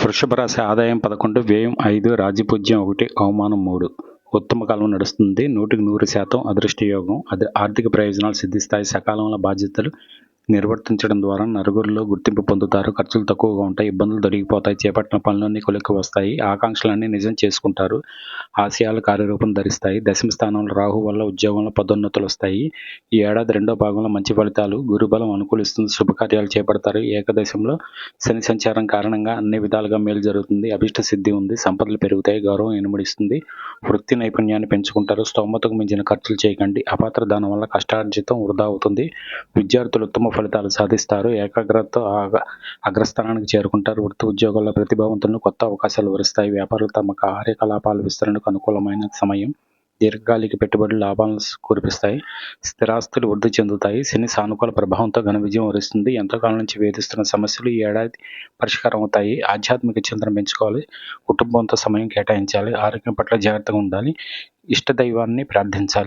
వృషభ రాశి ఆదాయం 11, వ్యయం 5, రాజ్యపూజ్యం 1, అవమానం 3. ఉత్తమ కాలం నడుస్తుంది. 100% అదృష్ట యోగం. ఆర్థిక ప్రయోజనాలు సిద్ధిస్తాయి. సకాలంలో బాధ్యతలు నిర్వర్తించడం ద్వారా నలుగురిలో గుర్తింపు పొందుతారు. ఖర్చులు తక్కువగా ఉంటాయి. ఇబ్బందులు తొలగిపోతాయి. చేపట్టిన పనులన్నీ కొలిక్కి వస్తాయి. ఆకాంక్షలన్నీ నిజం చేసుకుంటారు. ఆశయాలు కార్యరూపం ధరిస్తాయి. దశమ స్థానంలో రాహు వల్ల ఉద్యోగంలో పదోన్నతులు వస్తాయి. ఈ ఏడాది రెండో భాగంలో మంచి ఫలితాలు. గురుబలం అనుకూలిస్తుంది. శుభకార్యాలు చేపడతారు. ఏకదశంలో శని సంచారం కారణంగా అన్ని విధాలుగా మేలు జరుగుతుంది. అభిష్ట సిద్ధి ఉంది. సంపదలు పెరుగుతాయి. గౌరవం ఇనుమడిస్తుంది. వృత్తి నైపుణ్యాన్ని పెంచుకుంటారు. స్తోమతకు మించిన ఖర్చులు చేయకండి. అపాత్ర దానం వల్ల కష్టార్జితం వృధా అవుతుంది. విద్యార్థులు ఉత్తమ ఫలితాలు సాధిస్తారు. ఏకాగ్రతతో అగ్రస్థానానికి చేరుకుంటారు. వృత్తి ఉద్యోగాల్లో ప్రతిభావంతులను కొత్త అవకాశాలు వరిస్తాయి. వ్యాపారులు తమ కార్యకలాపాల విస్తరణకు అనుకూలమైన సమయం. దీర్ఘకాలిక పెట్టుబడులు లాభాలను కురిపిస్తాయి. స్థిరాస్తులు వృద్ధి చెందుతాయి. శని సానుకూల ప్రభావంతో ఘన విజయం వరిస్తుంది. ఎంతోకాలం నుంచి వేధిస్తున్న సమస్యలు ఈ ఏడాది పరిష్కారం అవుతాయి. ఆధ్యాత్మిక చింతన పెంచుకోవాలి. కుటుంబంతో సమయం కేటాయించాలి. ఆరోగ్యం పట్ల జాగ్రత్తగా ఉండాలి. ఇష్టదైవాన్ని ప్రార్థించాలి.